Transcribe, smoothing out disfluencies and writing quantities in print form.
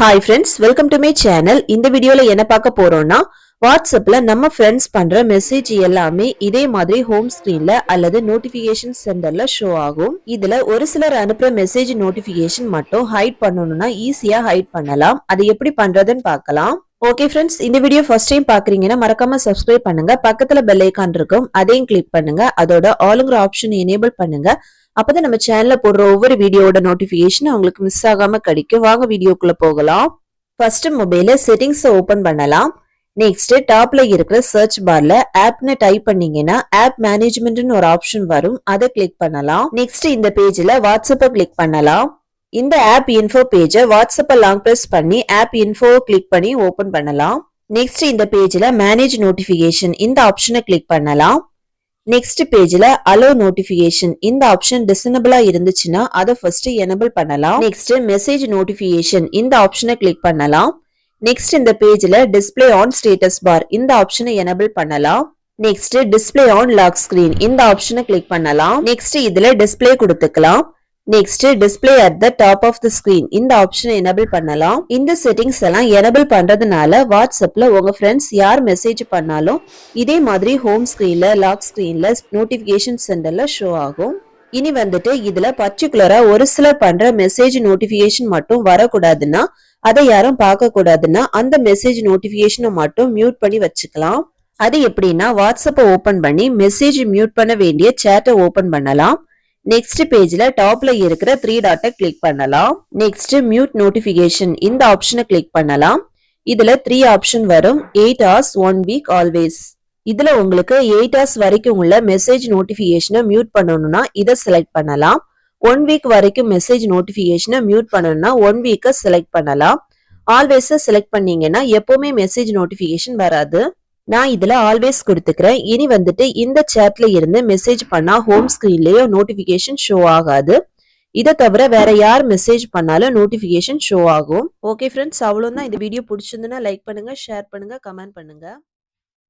Hi friends, welcome to my channel. இந்த வீடியோல என்ன பார்க்க போறோம்னா வாட்ஸ்அப்ல நம்ம ஃப்ரெண்ட்ஸ் பண்ற மெசேஜ் எல்லாமே இதே மாதிரி ஹோம் ஸ்கிரீன்ல அல்லது நோட்டிபிகேஷன் சென்டர்ல ஷோ ஆகும். இதுல ஒரு சிலர் அனுப்புற மெசேஜ் நோட்டிபிகேஷன் மட்டும் ஹைட் பண்ணனும்னா ஈஸியா ஹைட் பண்ணலாம். அது எப்படி பண்றதுன்னு பார்க்கலாம். ஓகே ஃப்ரெண்ட்ஸ், இந்த வீடியோ ஃபர்ஸ்ட் டைம் பாக்குறீங்கன்னா மறக்காம சப்ஸ்கிரைப் பண்ணுங்க. பக்கத்துல பெல் ஐகான் இருக்கும், அதையும் கிளிக் பண்ணுங்க. அதோட ஆல்ங்கிற ஆப்ஷன் எனேபிள் பண்ணுங்க. அப்பதான் நம்ம சேனல்ல போடுற ஒவ்வொரு வீடியோட நோட்டிபிகேஷன் உங்களுக்கு மிஸ் ஆகாம கிடைக்கும். வாங்க வீடியோக்குள்ள போகலாம். ஃபர்ஸ்ட் மொபைல செட்டிங்ஸ் ஓபன் பண்ணலாம். நெக்ஸ்ட் டாப்ல இருக்கிற சர்ச் பார்ல ஆப்னு டைப் பண்ணீங்கன்னா ஆப் மேனேஜ்மெண்ட்னு ஒரு ஆப்ஷன் வரும், அதை கிளிக் பண்ணலாம். நெக்ஸ்ட் இந்த பேஜ்ல வாட்ஸ்அப்பை கிளிக் பண்ணலாம். இந்த ஆப் இன்ஃபோ பேஜை வாட்ஸ்அப்பை லாங் பிரஸ் பண்ணி ஆப் இன்ஃபோ கிளிக் பண்ணி ஓபன் பண்ணலாம். நெக்ஸ்ட் இந்த பேஜ்ல மேனேஜ் நோட்டிபிகேஷன் இந்த ஆப்ஷனை கிளிக் பண்ணலாம். நெக்ஸ்ட் பேஜ்ல அலோ நோட்டிபிகேஷன் இந்த ஆப்ஷன் டிசேபிளா இருந்துச்சுன்னா அதை ஃபர்ஸ்ட் எனேபிள் பண்ணலாம். நெக்ஸ்ட் மெசேஜ் நோட்டிபிகேஷன் இந்த ஆப்ஷனை கிளிக் பண்ணலாம். நெக்ஸ்ட் இந்த பேஜ்ல டிஸ்ப்ளே ஆன் ஸ்டேட்டஸ் பார் இந்த ஆப்ஷனை எனேபிள் பண்ணலாம். Next display on lock screen இந்த ஆப்ஷனை கிளிக் பண்ணலாம். நெக்ஸ்ட் இதுல டிஸ்ப்ளே கொடுத்துக்கலாம். Next display at the top of the screen இந்த ஆப்ஷனை எனேபிள் பண்ணலாம். இந்த செட்டிங்ஸ் எல்லாம் எனேபிள் பண்றதுனால வாட்ஸ்அப்ல உங்க ஃப்ரெண்ட்ஸ் யார் மெசேஜ் பண்ணாலும் இதே மாதிரி ஹோம் ஸ்கிரீன்ல லாக் ஸ்கிரீன்ல நோட்டிபிகேஷன் சென்டர்ல ஷோ ஆகும். இனி வந்துட்டு இதுல பர்டிகுலரா ஒரு சிலர் பண்ற மெசேஜ் நோட்டிபிகேஷன் மட்டும் வரக்கூடாதுன்னா, அதை யாரும் பார்க்க கூடாதுன்னா அந்த மெசேஜ் நோட்டிபிகேஷனை மட்டும் மியூட் பண்ணி வச்சுக்கலாம். அது எப்படின்னா வாட்ஸ்அப்பை ஓபன் பண்ணி மெசேஜ் மியூட் பண்ண வேண்டிய சேட்டை ஓபன் பண்ணலாம். நெக்ஸ்ட் பேஜ்ல டாப்ல இருக்கிற 3 டாட்டை கிளிக் பண்ணலாம். நெக்ஸ்ட் மியூட் நோட்டிபிகேஷன் இந்த ஆப்ஷனை கிளிக் பண்ணலாம். இதுல 3 ஆப்ஷன் வரும், 8 hours, 1 week, always. இதுல உங்களுக்கு 8 hours வரைக்கும் உள்ள மெசேஜ் நோட்டிபிகேஷனை மியூட் பண்ணணும்னா இதை செலக்ட் பண்ணலாம். 1 week வரைக்கும் மெசேஜ் நோட்டிபிகேஷனை மியூட் பண்ணணும்னா 1 week செலக்ட் பண்ணலாம். ஆல்வேஸ் செலக்ட் பண்ணீங்கன்னா எப்பவுமே மெசேஜ் நோட்டிபிகேஷன் வராது. நான் இதுல ஆல்வேஸ் கொடுத்துக்கிறேன். இனி வந்துட்டு இந்த சேட்ல இருந்து மெசேஜ் பண்ணா ஹோம் ஸ்கிரீன்லயோ நோட்டிபிகேஷன் ஷோ ஆகாது. இதை தவிர வேற யார் மெசேஜ் பண்ணாலும் நோட்டிபிகேஷன் ஷோ ஆகும். ஓகே ஃப்ரெண்ட்ஸ், அவ்வளவுதான். இந்த வீடியோ பிடிச்சிருந்ததுன்னா லைக் பண்ணுங்க, ஷேர் பண்ணுங்க, கமெண்ட் பண்ணுங்க.